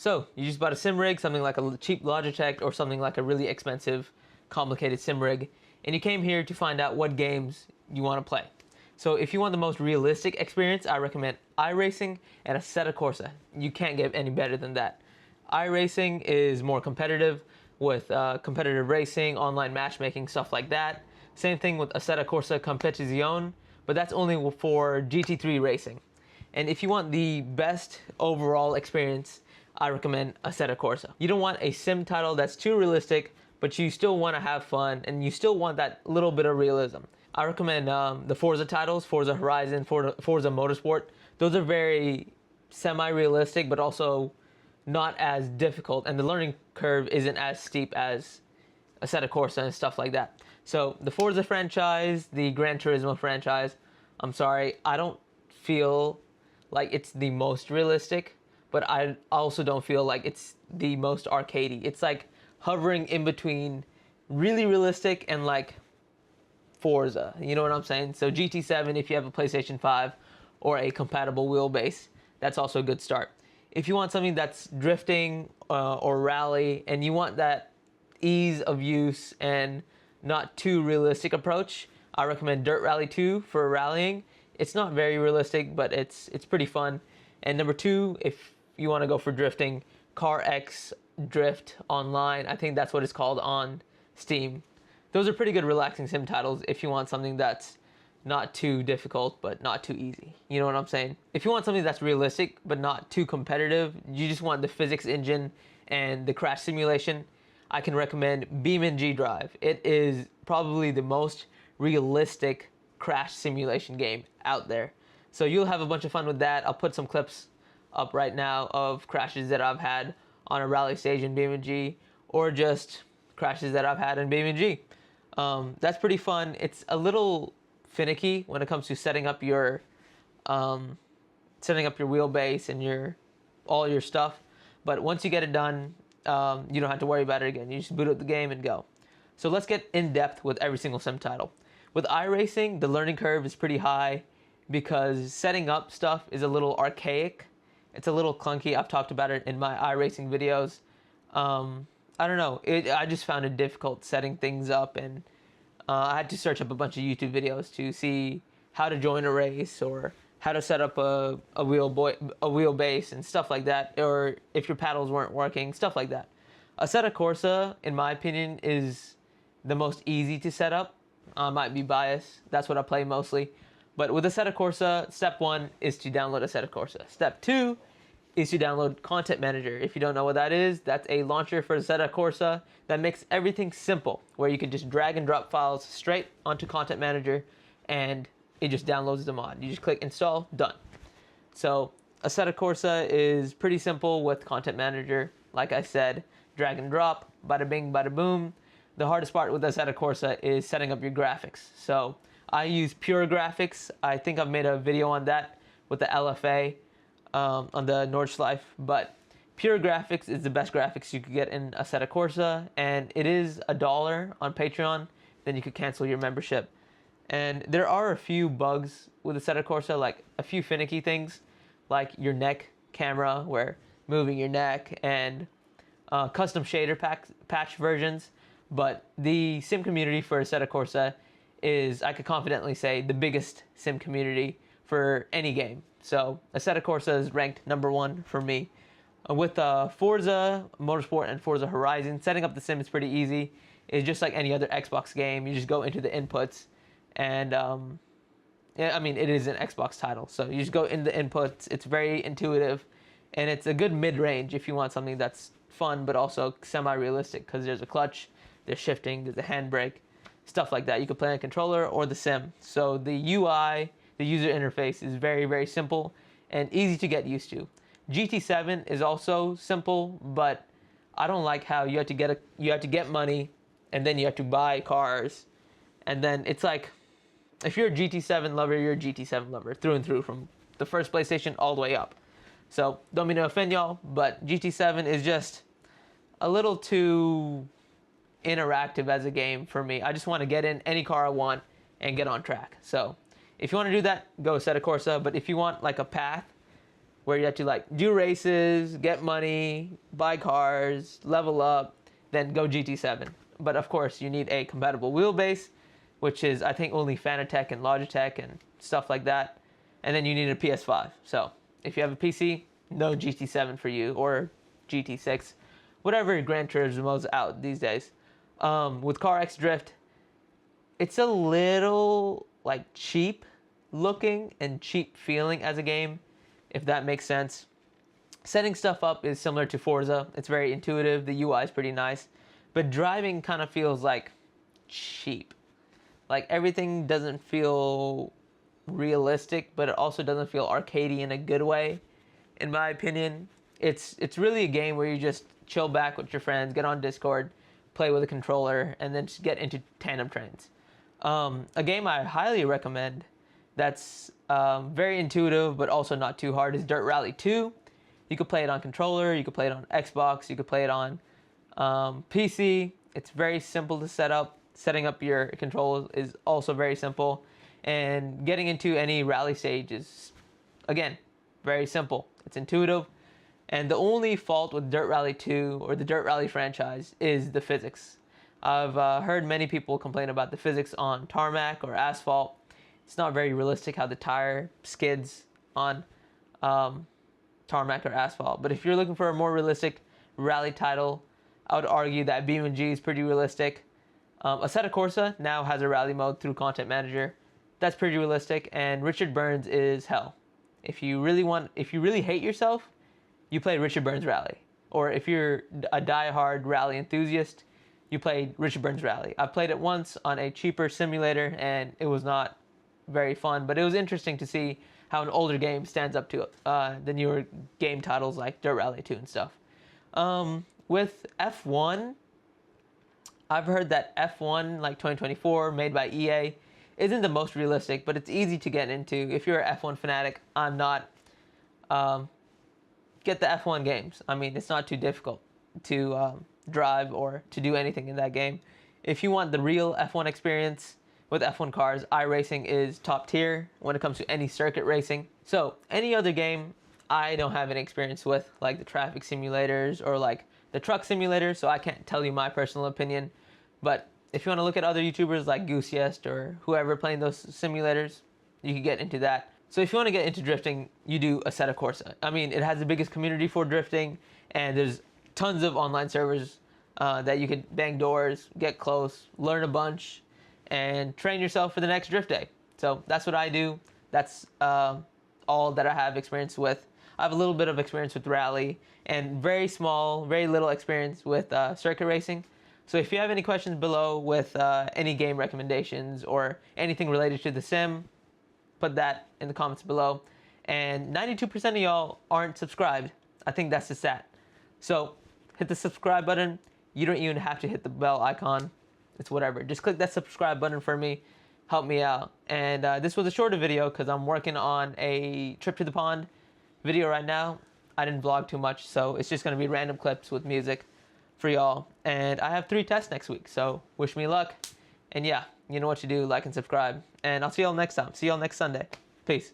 So, you just bought a sim rig, something like a cheap Logitech or something like a really expensive, complicated sim rig, and you came here to find out what games you want to play. So, if you want the most realistic experience, I recommend iRacing and Assetto Corsa. You can't get any better than that. iRacing is more competitive with competitive racing, online matchmaking, stuff like that. Same thing with Assetto Corsa Competizione, but that's only for GT3 racing. And if you want the best overall experience, I recommend Assetto Corsa. You don't want a sim title that's too realistic, but you still want to have fun and you still want that little bit of realism. I recommend the Forza titles, Forza Horizon, Forza Motorsport. Those are very semi-realistic, but also not as difficult, and the learning curve isn't as steep as Assetto Corsa and stuff like that. So the Forza franchise, the Gran Turismo franchise, I'm sorry, I don't feel like it's the most realistic, but I also don't feel like it's the most arcadey. It's like hovering in between really realistic and like Forza, you know what I'm saying? So GT7, if you have a PlayStation 5 or a compatible wheelbase, that's also a good start. If you want something that's drifting or rally and you want that ease of use and not too realistic approach, I recommend Dirt Rally 2 for rallying. It's not very realistic, but it's pretty fun. And number 2, if you want to go for drifting, CarX Drift Online. I think that's what it's called on Steam. Those are pretty good relaxing sim titles if you want something that's not too difficult but not too easy. You know what I'm saying? If you want something that's realistic but not too competitive, you just want the physics engine and the crash simulation, I can recommend BeamNG Drive. It is probably the most realistic crash simulation game out there. So you'll have a bunch of fun with that. I'll put some clips up right now of crashes that I've had on a rally stage in BeamNG, or just crashes that I've had in BeamNG. That's pretty fun. It's a little finicky when it comes to setting up your wheelbase and all your stuff, but once you get it done, you don't have to worry about it again. You just boot up the game and go. So let's get in depth with every single sim title. With iRacing, the learning curve is pretty high because setting up stuff is a little archaic. It's a little clunky. I've talked about it in my iRacing videos. I don't know. I just found it difficult setting things up, and I had to search up a bunch of YouTube videos to see how to join a race or how to set up a wheelbase and stuff like that, or if your paddles weren't working, stuff like that. Assetto Corsa, in my opinion, is the most easy to set up. I might be biased. That's what I play mostly. But with Assetto Corsa, step 1 is to download Assetto Corsa. Step 2 is to download Content Manager. If you don't know what that is, that's a launcher for Assetto Corsa that makes everything simple, where you can just drag and drop files straight onto Content Manager and it just downloads the mod. You just click install, done. So Assetto Corsa is pretty simple with Content Manager. Like I said, drag and drop, bada bing, bada boom. The hardest part with Assetto Corsa is setting up your graphics. So I use Pure Graphics. I think I've made a video on that with the LFA on the Nordschleife, but Pure Graphics is the best graphics you could get in Assetto Corsa, and it is $1 on Patreon. Then you could cancel your membership. And there are a few bugs with Assetto Corsa, like a few finicky things, like your neck camera, where moving your neck, and custom shader patch versions. But the sim community for Assetto Corsa is, I could confidently say, the biggest sim community for any game. So Assetto Corsa is ranked number 1 for me. With Forza Motorsport and Forza Horizon, setting up the sim is pretty easy. It's just like any other Xbox game. You just go into the inputs, and yeah, I mean, it is an Xbox title, so you just go in the inputs. It's very intuitive, and it's a good mid-range if you want something that's fun but also semi-realistic, because there's a clutch, there's shifting, there's a handbrake, stuff like that. You can play on a controller or the sim. So the UI, the user interface, is very, very simple and easy to get used to. GT7 is also simple, but I don't like how you have to get money, and then you have to buy cars, and then it's like, if you're a GT7 lover, you're a GT7 lover through and through, from the first PlayStation all the way up. So don't mean to offend y'all, but GT7 is just a little too interactive as a game for me. I just want to get in any car I want and get on track. So if you want to do that, go Assetto Corsa. But if you want like a path where you have to like do races, get money, buy cars, level up, then go GT7. But of course, you need a compatible wheelbase, which is I think only Fanatec and Logitech and stuff like that. And then you need a PS5. So if you have a PC, no GT7 for you, or GT6, whatever Gran Turismo's out these days. With CarX Drift, it's a little like cheap looking and cheap feeling as a game, if that makes sense. Setting stuff up is similar to Forza. It's very intuitive. The UI is pretty nice, but driving kind of feels like cheap. Like everything doesn't feel realistic, but it also doesn't feel arcadey in a good way, in my opinion. It's really a game where you just chill back with your friends, get on Discord, play with a controller, and then just get into tandem trains. A game I highly recommend that's very intuitive but also not too hard is Dirt Rally 2. You could play it on controller, you could play it on Xbox, you could play it on PC. It's very simple to set up. Setting up your controls is also very simple. And getting into any rally stage is, again, very simple. It's intuitive. And the only fault with Dirt Rally 2 or the Dirt Rally franchise is the physics. I've heard many people complain about the physics on tarmac or asphalt. It's not very realistic how the tire skids on tarmac or asphalt. But if you're looking for a more realistic rally title, I would argue that BeamNG is pretty realistic. Assetto Corsa now has a rally mode through Content Manager. That's pretty realistic. And Richard Burns is hell. If you really hate yourself, you play Richard Burns Rally. Or if you're a die-hard rally enthusiast, you play Richard Burns Rally. I played it once on a cheaper simulator, and it was not very fun, but it was interesting to see how an older game stands up to the newer game titles like Dirt Rally 2 and stuff. With F1, I've heard that F1, like 2024, made by EA, isn't the most realistic, but it's easy to get into. If you're an F1 fanatic, I'm not. Get the F1 games. I mean, it's not too difficult to drive or to do anything in that game. If you want the real F1 experience with F1 cars, iRacing is top tier when it comes to any circuit racing. So any other game I don't have any experience with, like the traffic simulators or like the truck simulator, so I can't tell you my personal opinion. But if you want to look at other YouTubers like Gooseyest or whoever playing those simulators, you can get into that. So if you want to get into drifting, you do Assetto Corsa. I mean, it has the biggest community for drifting, and there's tons of online servers that you can bang doors, get close, learn a bunch, and train yourself for the next drift day. So that's what I do. That's all that I have experience with. I have a little bit of experience with rally and very little experience with circuit racing. So if you have any questions below with any game recommendations or anything related to the sim, put that in the comments below. And 92% of y'all aren't subscribed. I think that's the stat. So hit the subscribe button. You don't even have to hit the bell icon. It's whatever. Just click that subscribe button for me. Help me out. And this was a shorter video because I'm working on a trip to the pond video right now. I didn't vlog too much, so it's just going to be random clips with music for y'all. And I have 3 tests next week, so wish me luck. And yeah, you know what to do. Like and subscribe. And I'll see y'all next time. See y'all next Sunday. Peace.